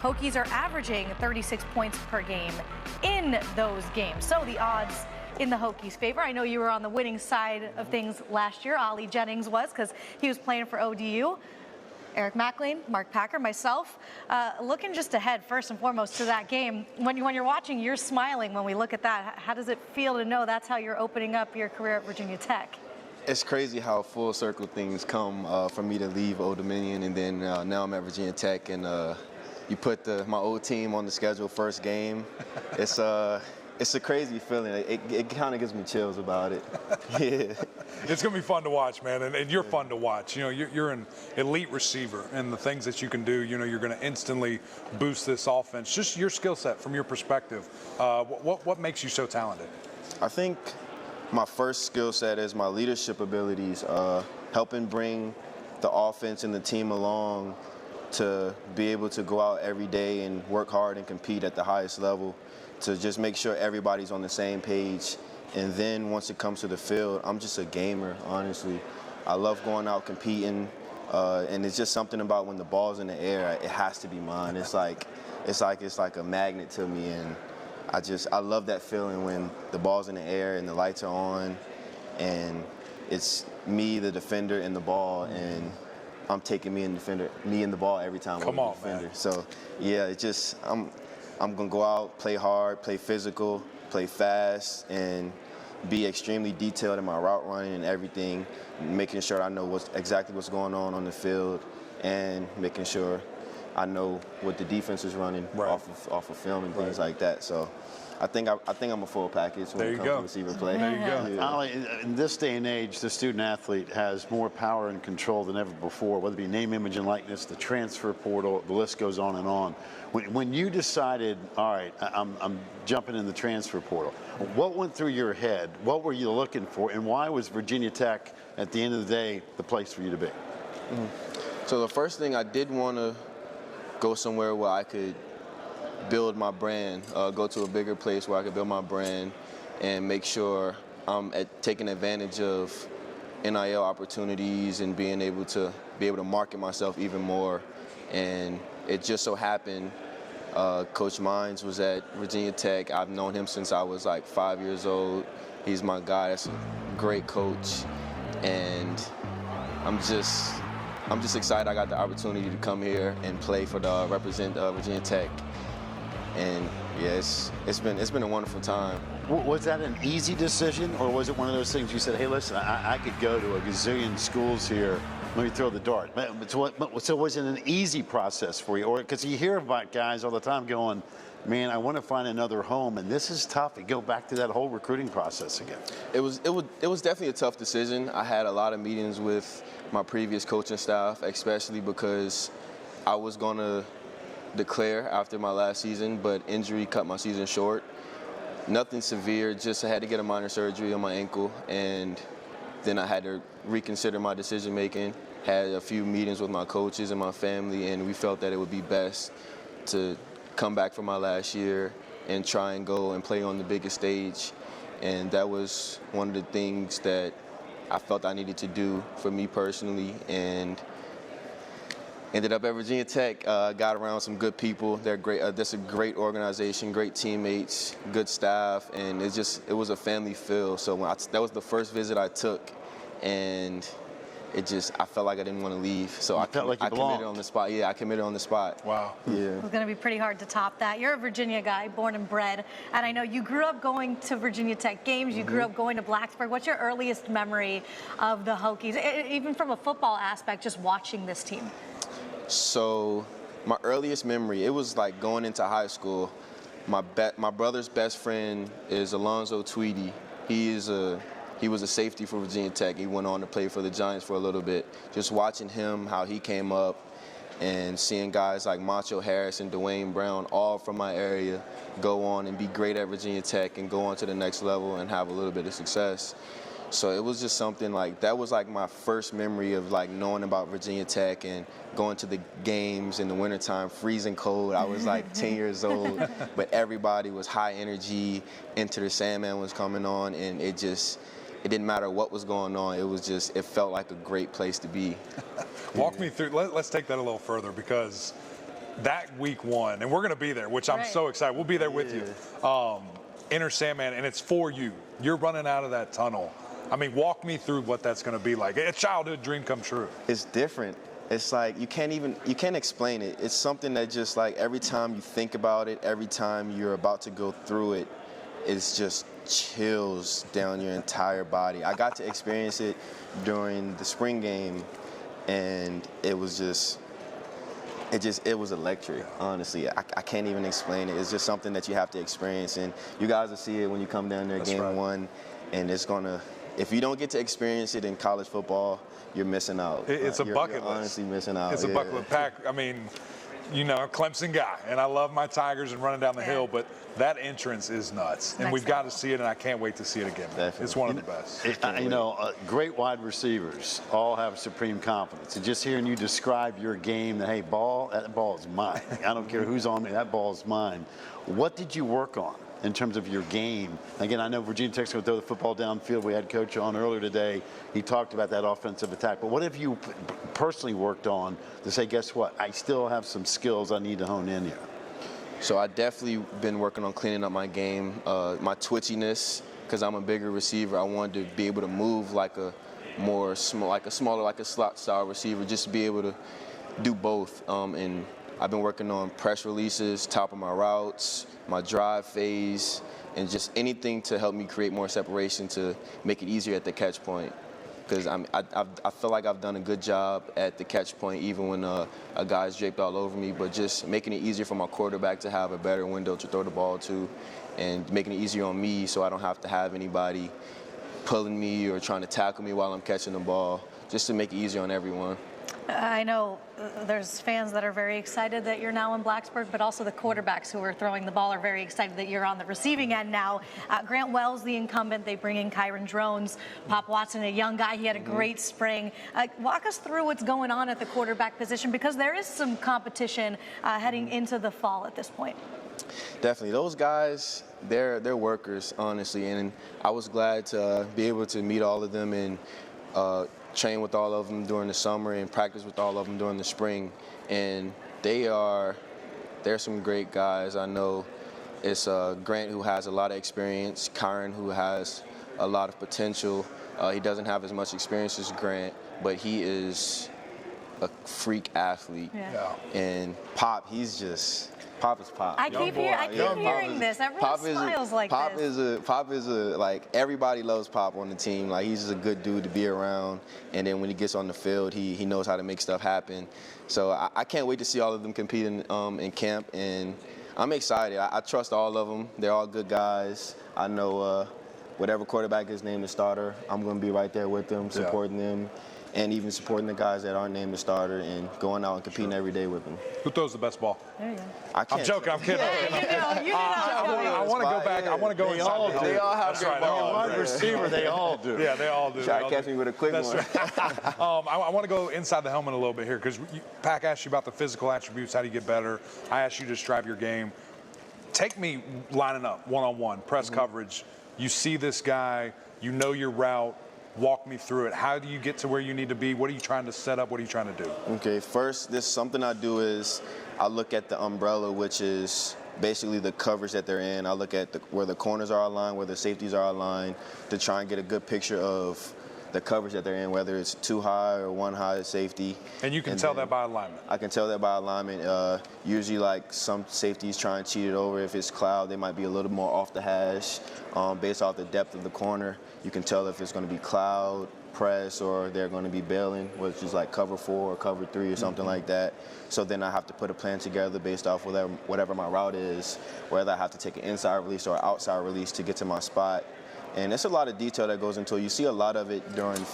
Hokies are averaging 36 points per game in those games. So the odds in the Hokies' favor. I know you were on the winning side of things last year. Ali Jennings was, because he was playing for ODU. Eric McLean, Mark Packer, myself, looking just ahead first and foremost to that game. When you're watching, you're smiling when we look at that. How does it feel to know that's how you're opening up your career at Virginia Tech? It's crazy how full circle things come for me to leave Old Dominion, and then now I'm at Virginia Tech, and you put my old team on the schedule first game. It's a crazy feeling. It kind of gives me chills about it. Yeah. It's going to be fun to watch, man, and you're fun to watch. You know, you're an elite receiver, and the things that you can do, you know, you're going to instantly boost this offense. Just your skill set from your perspective. What makes you so talented? I think my first skill set is my leadership abilities, helping bring the offense and the team along to be able to go out every day and work hard and compete at the highest level, to just make sure everybody's on the same page. And then once it comes to the field, I'm just a gamer, honestly. I love going out competing, and it's just something about when the ball's in the air, it has to be mine. It's like a magnet to me, and I love that feeling when the ball's in the air and the lights are on, and it's me, the defender, and the ball, and I'm taking me and the ball every time. Come on, defender. man. So yeah, I'm gonna go out, play hard, play physical, play fast, and be extremely detailed in my route running and everything, making sure I know exactly what's going on the field, and making sure I know what the defense is running off of film and things like that. So I think I'm a full package when it comes to receiver play. There you go. Yeah. Ali, in this day and age, the student athlete has more power and control than ever before, whether it be name, image, and likeness, the transfer portal, the list goes on and on. When you decided, all right, I'm jumping in the transfer portal, what went through your head? What were you looking for? And why was Virginia Tech, at the end of the day, the place for you to be? So the first thing, I did want to go somewhere where I could build my brand, go to a bigger place where I could build my brand and make sure I'm taking advantage of NIL opportunities and being able to market myself even more. And it just so happened Coach Mines was at Virginia Tech. I've known him since I was like 5 years old. He's my guy. That's a great coach, and I'm just excited I got the opportunity to come here and play for represent Virginia Tech. And yeah, it's been a wonderful time. Was that an easy decision, or was it one of those things you said, hey, listen, I could go to a gazillion schools here, let me throw the dart? So was it an easy process for you? Or because you hear about guys all the time going, man, I want to find another home, and this is tough. You go back to that whole recruiting process again. It was definitely a tough decision. I had a lot of meetings with my previous coaching staff, especially because I was going to declare after my last season, but injury cut my season short. Nothing severe, just I had to get a minor surgery on my ankle, and then I had to reconsider my decision making. Had a few meetings with my coaches and my family, and we felt that it would be best to come back for my last year and try and go and play on the biggest stage. And that was one of the things that I felt I needed to do for me personally, and ended up at Virginia Tech. Got around some good people. They're great. That's a great organization, great teammates, good staff, and it was a family feel. So that was the first visit I took, and I felt like I didn't want to leave. So I committed on the spot. Yeah, I committed on the spot. Wow. Yeah. It was going to be pretty hard to top that. You're a Virginia guy, born and bred, and I know you grew up going to Virginia Tech games. You grew up going to Blacksburg. What's your earliest memory of the Hokies, even from a football aspect, just watching this team? So my earliest memory, it was like going into high school. My brother's best friend is Alonzo Tweedy. He was a safety for Virginia Tech. He went on to play for the Giants for a little bit. Just watching him, how he came up, and seeing guys like Macho Harris and Dwayne Brown, all from my area, go on and be great at Virginia Tech and go on to the next level and have a little bit of success. So it was just something like, that was like my first memory of like knowing about Virginia Tech and going to the games in the wintertime, freezing cold. I was like 10 years old, but everybody was high energy. Enter the Sandman was coming on, and it didn't matter what was going on. It felt like a great place to be. Walk me through, let's take that a little further, because that week 1, and we're going to be there, which I'm so excited. We'll be there with you. Enter Sandman, and it's for you. You're running out of that tunnel. I mean, walk me through what that's going to be like. A childhood dream come true. It's different. It's like you can't explain it. It's something that just like every time you think about it, every time you're about to go through it, it's just chills down your entire body. I got to experience it during the spring game, and it was electric, honestly. I can't even explain it. It's just something that you have to experience, and you guys will see it when you come down there game 1, and it's gonna, if you don't get to experience it in college football, you're missing out. It's a bucket list. You're honestly missing out. It's a bucket list. Pack, I mean, you know, a Clemson guy, and I love my Tigers and running down the hill, but that entrance is nuts, and we've got to see it, and I can't wait to see it again. Definitely. It's one of the best. You know, great wide receivers all have supreme confidence. And just hearing you describe your game, that, hey, that ball is mine. I don't care who's on me, that ball is mine. What did you work on in terms of your game? Again, I know Virginia Tech's going to throw the football downfield. We had Coach on earlier today. He talked about that offensive attack. But what have you personally worked on to say, guess what, I still have some skills I need to hone in here? So I definitely been working on cleaning up my game, my twitchiness, because I'm a bigger receiver. I wanted to be able to move like a slot style receiver, just to be able to do both. And I've been working on press releases, top of my routes, my drive phase, and just anything to help me create more separation to make it easier at the catch point. Because I feel like I've done a good job at the catch point, even when a guy's draped all over me, but just making it easier for my quarterback to have a better window to throw the ball to, and making it easier on me so I don't have to have anybody pulling me or trying to tackle me while I'm catching the ball, just to make it easier on everyone. I know there's fans that are very excited that you're now in Blacksburg, but also the quarterbacks who are throwing the ball are very excited that you're on the receiving end now. Grant Wells, the incumbent, they bring in Kyron Drones. Pop Watson, a young guy, he had a great spring. Walk us through what's going on at the quarterback position, because there is some competition heading into the fall at this point. Definitely. Those guys, they're workers, honestly, and I was glad to be able to meet all of them and train with all of them during the summer and practice with all of them during the spring. And they're some great guys. I know it's Grant, who has a lot of experience, Kyron, who has a lot of potential. He doesn't have as much experience as Grant, but he is a freak athlete. Yeah. And Pop, Pop is Pop. I keep hearing this. Everyone smiles like this. Pop is like, everybody loves Pop on the team. Like, he's just a good dude to be around. And then when he gets on the field, he knows how to make stuff happen. So I can't wait to see all of them compete in camp. And I'm excited. I trust all of them. They're all good guys. I know whatever quarterback is named the starter, I'm going to be right there with them, supporting them. And even supporting the guys that aren't named the starter and going out and competing every day with them. Who throws the best ball? There you go. I'm joking. I'm kidding. I want to go back. I want to go inside. They all have great balls. Wide receiver, they all do. Yeah, they all do. Try to catch me with a quick one. Right. I want to go inside the helmet a little bit here, because Pac asked you about the physical attributes, how do you get better. I asked you to describe your game. Take me lining up, one-on-one, press coverage. You see this guy, you know your route. Walk me through it. How do you get to where you need to be? What are you trying to set up? What are you trying to do? Okay, first, something I do is I look at the umbrella, which is basically the coverage that they're in. I look at where the corners are aligned, where the safeties are aligned, to try and get a good picture of the coverage that they're in, whether it's too high or one high safety. And you can tell that by alignment? I can tell that by alignment. Usually, like, some safeties try and cheat it over. If it's cloud, they might be a little more off the hash based off the depth of the corner. You can tell if it's going to be cloud, press, or they're going to be bailing, which is like cover 4 or cover 3 or something like that. So then I have to put a plan together based off whatever my route is, whether I have to take an inside release or outside release to get to my spot. And it's a lot of detail that goes into it. You see a lot of it during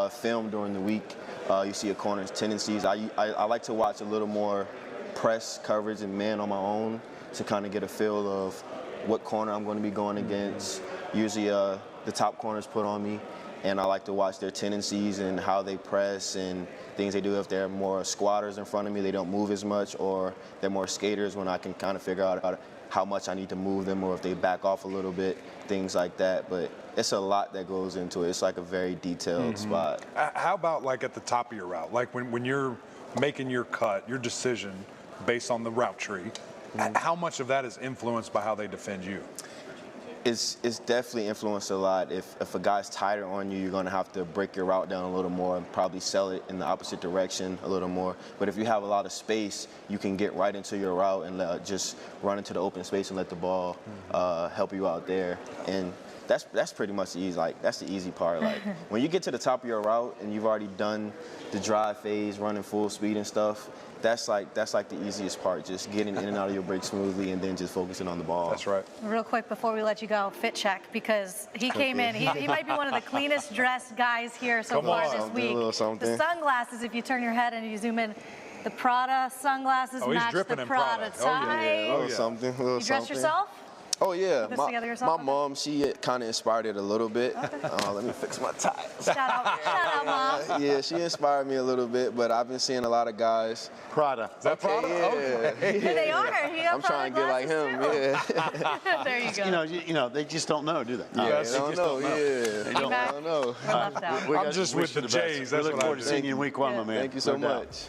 film during the week. You see a corner's tendencies. I like to watch a little more press coverage and man on my own to kind of get a feel of what corner I'm going to be going against. Usually the top corners put on me, and I like to watch their tendencies and how they press and things they do. If they're more squatters in front of me, they don't move as much, or they're more skaters, when I can kind of figure out how much I need to move them, or if they back off a little bit, things like that. But it's a lot that goes into it. It's like a very detailed spot. How about like at the top of your route? Like when you're making your cut, your decision, based on the route tree. How much of that is influenced by how they defend you? It's definitely influenced a lot. If a guy's tighter on you, you're going to have to break your route down a little more and probably sell it in the opposite direction a little more. But if you have a lot of space, you can get right into your route and just run into the open space and let the ball help you out there. And that's pretty much the easy. Like, that's the easy part. Like, when you get to the top of your route and you've already done the drive phase, running full speed and stuff, that's like the easiest part, just getting in and out of your break smoothly and then just focusing on the ball. That's right. Real quick before we let you go, fit check, because he came in. He might be one of the cleanest dressed guys here so far this week. A little something. The sunglasses, if you turn your head and you zoom in, the Prada sunglasses match the Prada tie. A little something. You dress yourself? Oh yeah, Put this together yourself? my mom, she kind of inspired it a little bit. Let me fix my tie. Shout out, Mom. Yeah, she inspired me a little bit, but I've been seeing a lot of guys. Prada. Is that Prada? Yeah. They are. He got I'm trying to get like him. Yeah. There you go. You know, they just don't know, do they? Yeah, They they don't just know. don't know. Yeah, Come they back. don't know. We're left out. I'm just with the Jays. We That's look what I forward to do. seeing you in week 1, my man. Thank you so No doubt. much.